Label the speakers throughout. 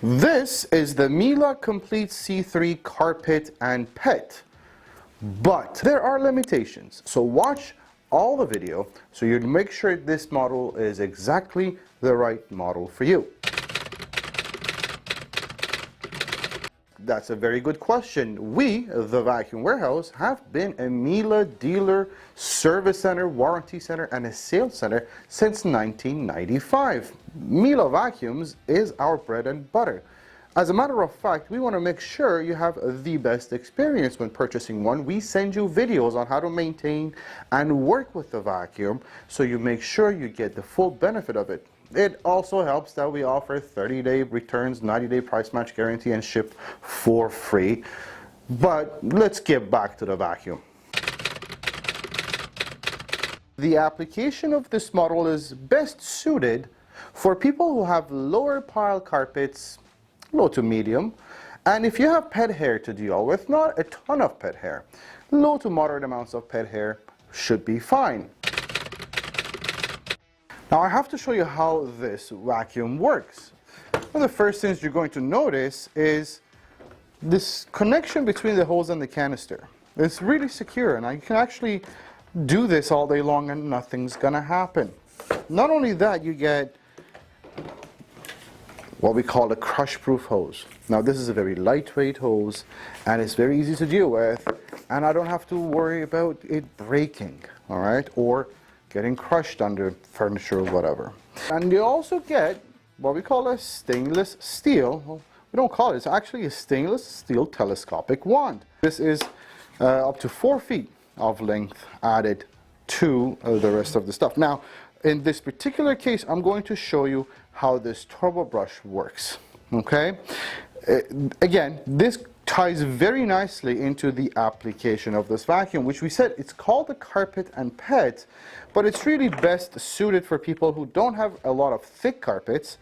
Speaker 1: This is the Miele Complete C3 Carpet and Pet, but there are limitations. So watch all the video so you make sure this model is exactly the right model for you. That's a very good question. We, the Vacuum Warehouse, have been a Miele dealer, service center, warranty center, and a sales center since 1995. Miele Vacuums is our bread and butter. As a matter of fact, we want to make sure you have the best experience when purchasing one. We send you videos on how to maintain and work with the vacuum so you make sure you get the full benefit of it. It also helps that we offer 30-day returns, 90-day price match guarantee, and ship for free. But let's get back to the vacuum. The application of this model is best suited for people who have lower pile carpets, low to medium, and if you have pet hair to deal with, not a ton of pet hair, low to moderate amounts of pet hair should be fine. Now I have to show you how this vacuum works. One of the first things you're going to notice is this connection between the hose and the canister. It's really secure, and I can actually do this all day long and nothing's gonna happen. Not only that, you get what we call a crush-proof hose. Now this is a very lightweight hose and it's very easy to deal with, and I don't have to worry about it breaking, all right, or getting crushed under furniture or whatever. And you also get what we call a stainless steel, well, we don't call it, it's actually a stainless steel telescopic wand. This is up to 4 feet of length added to the rest of the stuff. Now, in this particular case, I'm going to show you how this turbo brush works, okay? Again, this ties very nicely into the application of this vacuum, which we said it's called the Carpet and Pet, but it's really best suited for people who don't have a lot of thick carpets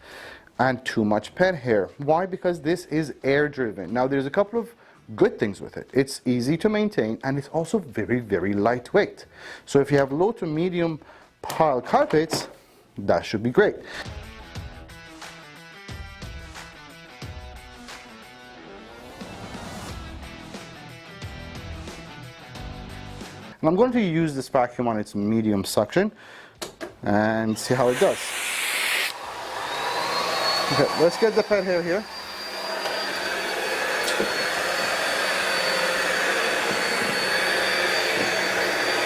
Speaker 1: and too much pet hair. Why? Because this is air driven. Now there's a couple of good things with it. It's easy to maintain and it's also very, very lightweight. So if you have low to medium pile carpets, that should be great. And I'm going to use this vacuum on its medium suction and see how it does. Okay, let's get the pet hair here.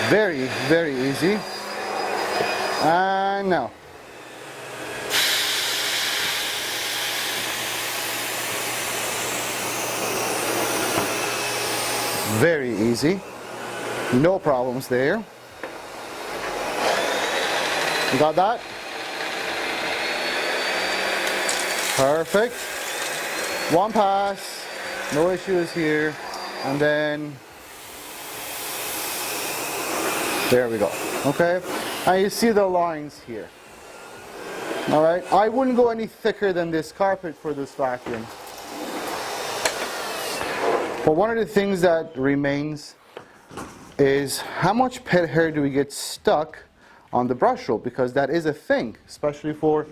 Speaker 1: Very, very easy. And now. Very easy. No problems there. You got that? Perfect. One pass, no issues here, and then there we go. Okay, and you see the lines here. All right, I wouldn't go any thicker than this carpet for this vacuum. But one of the things that remains is how much pet hair do we get stuck on the brush roll, because that is a thing, especially for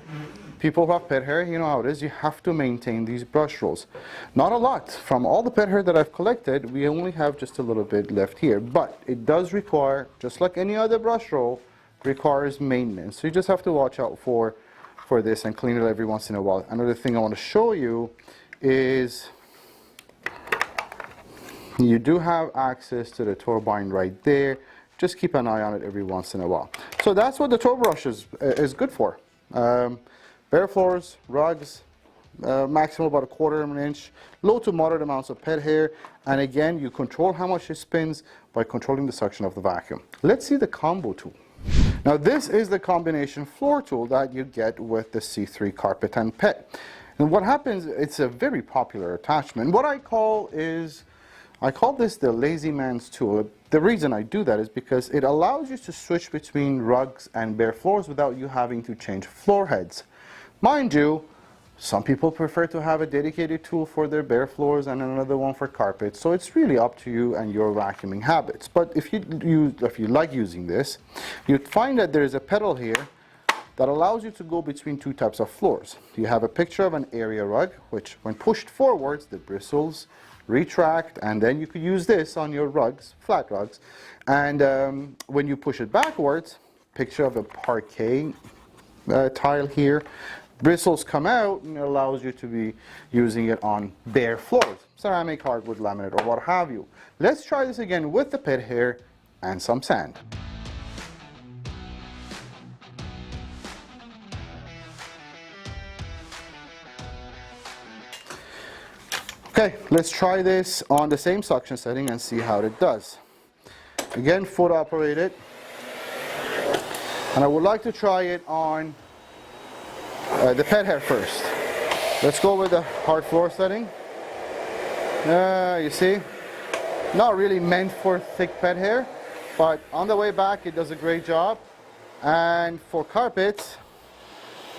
Speaker 1: people who have pet hair. You know how it is, you have to maintain these brush rolls. Not a lot. From all the pet hair that I've collected, we only have just a little bit left here, but it does require, just like any other brush roll, requires maintenance. So you just have to watch out for this and clean it every once in a while. Another thing I want to show you is you do have access to the turbine right there. Just keep an eye on it every once in a while. So that's what the turbo brush is good for. Bare floors, rugs, maximum about 1/4 of an inch, low to moderate amounts of pet hair, and again, you control how much it spins by controlling the suction of the vacuum. Let's see the combo tool. Now this is the combination floor tool that you get with the C3 Carpet and Pet. And what happens, it's a very popular attachment. What I call this the lazy man's tool. The reason I do that is because it allows you to switch between rugs and bare floors without you having to change floor heads. Mind you, some people prefer to have a dedicated tool for their bare floors and another one for carpets, so it's really up to you and your vacuuming habits. But if you like using this, you'd find that there's a pedal here that allows you to go between two types of floors. You have a picture of an area rug, which when pushed forwards, the bristles retract, and then you could use this on your rugs, flat rugs. And when you push it backwards, picture of a parquet tile here, bristles come out and it allows you to be using it on bare floors, ceramic, hardwood, laminate, or what have you. Let's try this again with the pet hair and some sand. Okay, let's try this on the same suction setting and see how it does. Again, foot operated. And I would like to try it on the pet hair first. Let's go with the hard floor setting. You see, not really meant for thick pet hair, but on the way back it does a great job. And for carpets,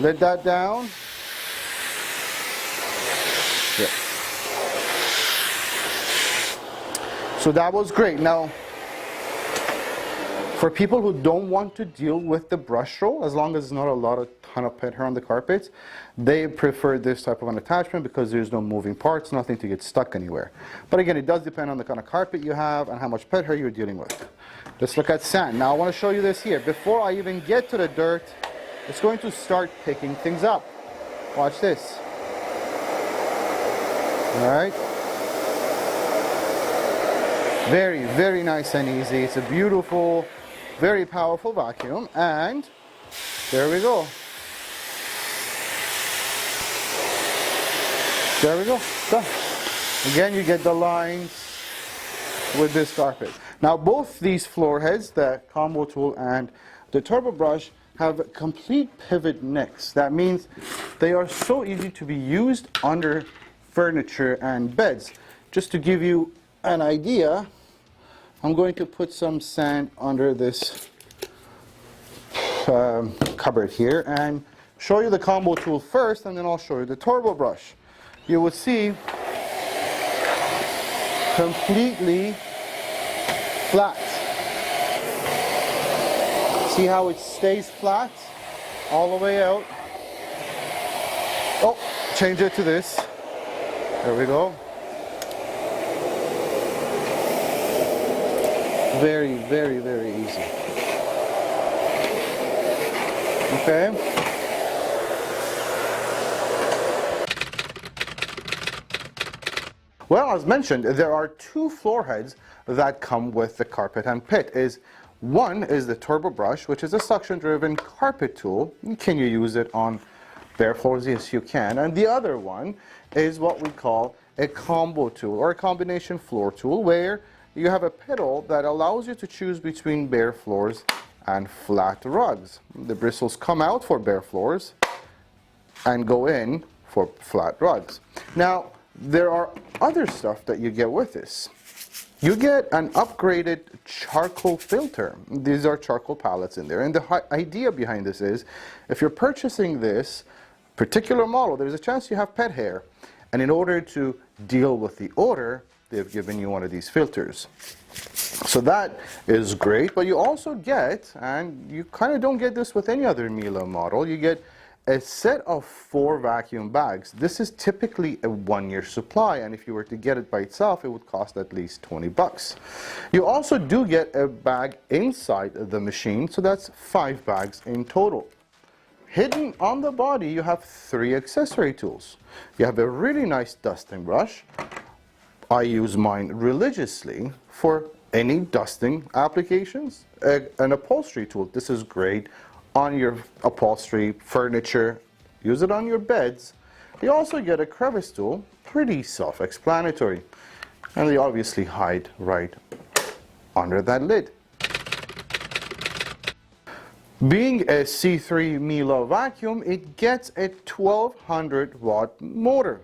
Speaker 1: let that down. Yeah. So that was great. Now, for people who don't want to deal with the brush roll, as long as there's not a ton of pet hair on the carpets, they prefer this type of an attachment because there's no moving parts, nothing to get stuck anywhere. But again, it does depend on the kind of carpet you have and how much pet hair you're dealing with. Let's look at sand. Now I want to show you this here. Before I even get to the dirt, it's going to start picking things up. Watch this. All right. Very, very nice and easy. It's a beautiful, very powerful vacuum, and there we go. There we go, done. Again, you get the lines with this carpet. Now both these floor heads, the combo tool and the turbo brush, have complete pivot necks. That means they are so easy to be used under furniture and beds. Just to give you an idea, I'm going to put some sand under this cupboard here and show you the combo tool first, and then I'll show you the turbo brush. You will see completely flat. See how it stays flat all the way out? Oh, change it to this. There we go. Very, very, very easy. Okay. Well, as mentioned, there are two floor heads that come with the carpet and pit. One is the turbo brush, which is a suction-driven carpet tool. Can you use it on bare floors? Yes, you can. And the other one is what we call a combo tool, or a combination floor tool, where you have a pedal that allows you to choose between bare floors and flat rugs. The bristles come out for bare floors and go in for flat rugs. Now, there are other stuff that you get with this. You get an upgraded charcoal filter. These are charcoal pallets in there. And the idea behind this is, if you're purchasing this particular model, there's a chance you have pet hair. And in order to deal with the odor, they've given you one of these filters. So that is great, but you also get, and you kind of don't get this with any other Miele model, you get a set of 4 vacuum bags. This is typically a 1-year supply, and if you were to get it by itself, it would cost at least 20 bucks. You also do get a bag inside the machine, so that's 5 bags in total. Hidden on the body, you have 3 accessory tools. You have a really nice dusting brush. I use mine religiously for any dusting applications. An upholstery tool. This is great on your upholstery, furniture. Use it on your beds. You also get a crevice tool. Pretty self-explanatory. And they obviously hide right under that lid. Being a C3 Miele vacuum, it gets a 1200 watt motor.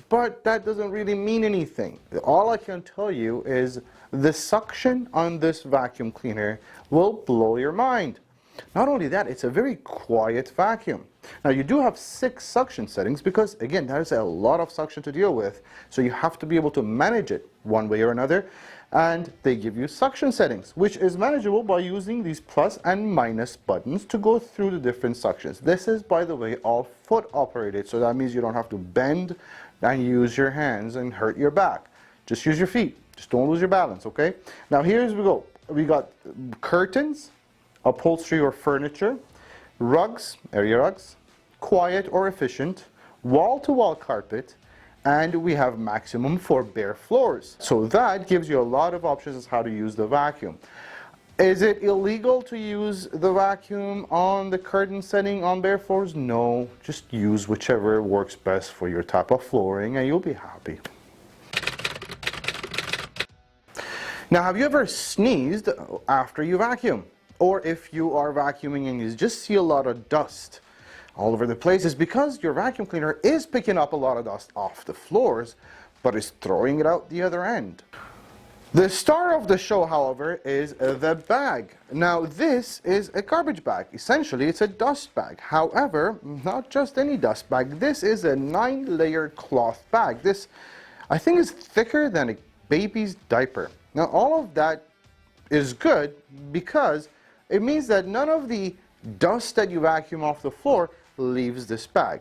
Speaker 1: But that doesn't really mean anything. All I can tell you is the suction on this vacuum cleaner will blow your mind. Not only that, it's a very quiet vacuum. Now you do have 6 suction settings because, again, there's a lot of suction to deal with. So you have to be able to manage it one way or another. And they give you suction settings, which is manageable by using these plus and minus buttons to go through the different suctions. This is, by the way, all foot operated, so that means you don't have to bend and use your hands and hurt your back. Just use your feet. Just don't lose your balance, okay? Now here's we go. We got curtains, upholstery or furniture, rugs, area rugs, quiet or efficient, wall-to-wall carpet, and we have maximum for bare floors. So that gives you a lot of options as how to use the vacuum. Is it illegal to use the vacuum on the curtain setting on bare floors? No, just use whichever works best for your type of flooring and you'll be happy. Now, have you ever sneezed after you vacuum? Or if you are vacuuming and you just see a lot of dust all over the place, it's because your vacuum cleaner is picking up a lot of dust off the floors, but is throwing it out the other end. The star of the show, however, is the bag. Now, this is a garbage bag. Essentially, it's a dust bag. However, not just any dust bag. This is a 9-layer cloth bag. This, I think, is thicker than a baby's diaper. Now, all of that is good because it means that none of the dust that you vacuum off the floor leaves this bag.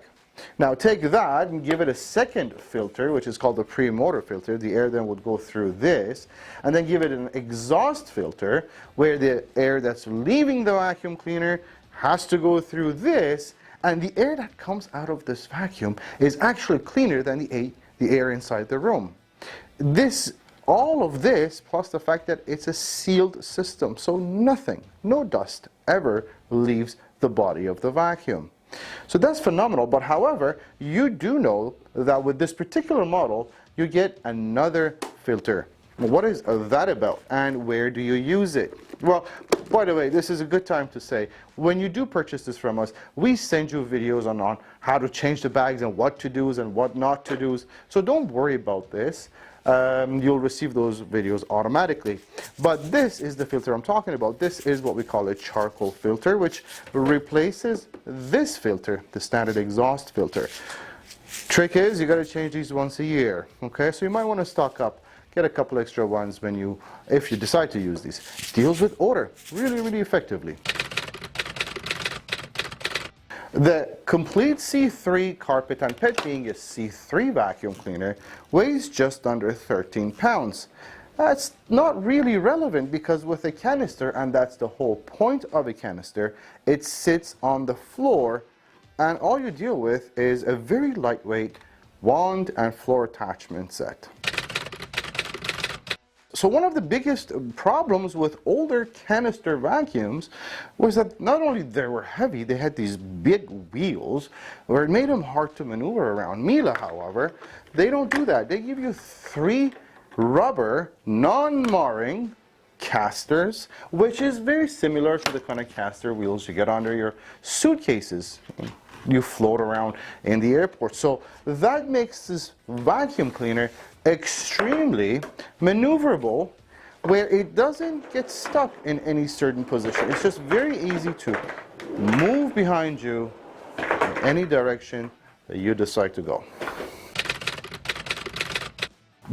Speaker 1: Now take that and give it a second filter, which is called the pre-motor filter. The air then would go through this, and then give it an exhaust filter where the air that's leaving the vacuum cleaner has to go through this, and the air that comes out of this vacuum is actually cleaner than the air inside the room. All of this, plus the fact that it's a sealed system, so nothing, no dust ever leaves the body of the vacuum. So that's phenomenal, but however, you do know that with this particular model, you get another filter. What is that about, and where do you use it? Well, by the way, this is a good time to say, when you do purchase this from us, we send you videos on how to change the bags and what to do and what not to do. So don't worry about this. You'll receive those videos automatically. But this is the filter I'm talking about. This is what we call a charcoal filter, which replaces this filter, the standard exhaust filter. Trick is, you got to change these once a year. Okay, so you might want to stock up. Get a couple extra ones if you decide to use these. Deals with odor really, really effectively. The complete C3 carpet and pet, being a C3 vacuum cleaner, weighs just under 13 pounds. That's not really relevant because with a canister, and that's the whole point of a canister, it sits on the floor and all you deal with is a very lightweight wand and floor attachment set. So one of the biggest problems with older canister vacuums was that not only they were heavy, they had these big wheels where it made them hard to maneuver around. Miele, however, they don't do that. They give you 3 rubber, non-marring casters, which is very similar to the kind of caster wheels you get under your suitcases. You float around in the airport. So that makes this vacuum cleaner extremely maneuverable, where it doesn't get stuck in any certain position. It's just very easy to move behind you in any direction that you decide to go.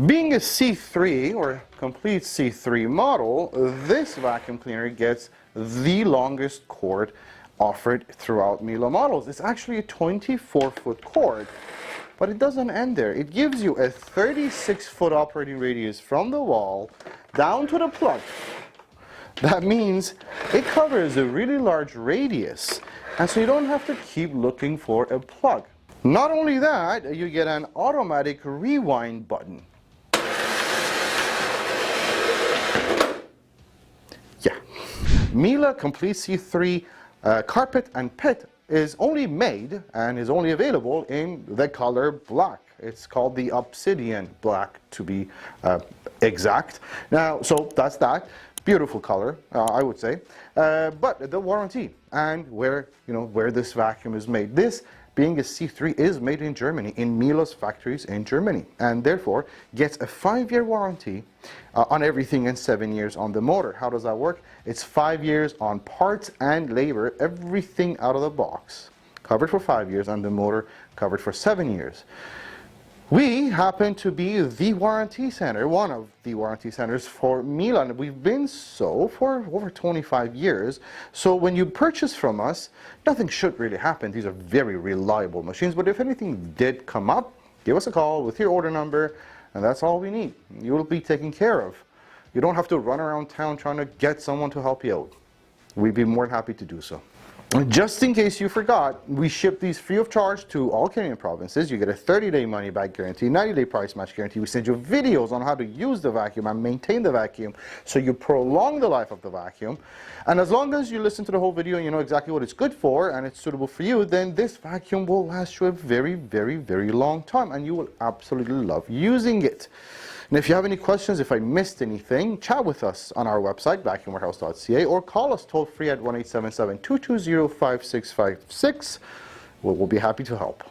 Speaker 1: Being a C3 or complete C3 model, this vacuum cleaner gets the longest cord offered throughout Miele models. It's actually a 24-foot cord. But it doesn't end there. It gives you a 36-foot operating radius from the wall down to the plug. That means it covers a really large radius, and so you don't have to keep looking for a plug. Not only that, you get an automatic rewind button. Yeah. Miele Complete C3 Carpet and Pet is only made and is only available in the color black. It's called the obsidian black, to be exact. Now, so that's that. Beautiful color, I would say. But the warranty and where this vacuum is made. This, being a C3, is made in Germany, in Miele's factories in Germany, and therefore gets a 5-year warranty on everything and 7 years on the motor. How does that work? It's 5 years on parts and labor, everything out of the box, covered for 5 years, and the motor covered for 7 years. We happen to be the warranty center, one of the warranty centers for Miele, and we've been so for over 25 years. So when you purchase from us, nothing should really happen. These are very reliable machines, but if anything did come up, give us a call with your order number, and that's all we need. You will be taken care of. You don't have to run around town trying to get someone to help you out. We'd be more than happy to do so. Just in case you forgot, we ship these free of charge to all Canadian provinces. You get a 30-day money-back guarantee, 90-day price match guarantee. We send you videos on how to use the vacuum and maintain the vacuum so you prolong the life of the vacuum. And as long as you listen to the whole video and you know exactly what it's good for and it's suitable for you, then this vacuum will last you a very, very, very long time, and you will absolutely love using it. And if you have any questions, if I missed anything, chat with us on our website, vacuumwarehouse.ca, or call us toll free at 1-877-220-5656. We'll be happy to help.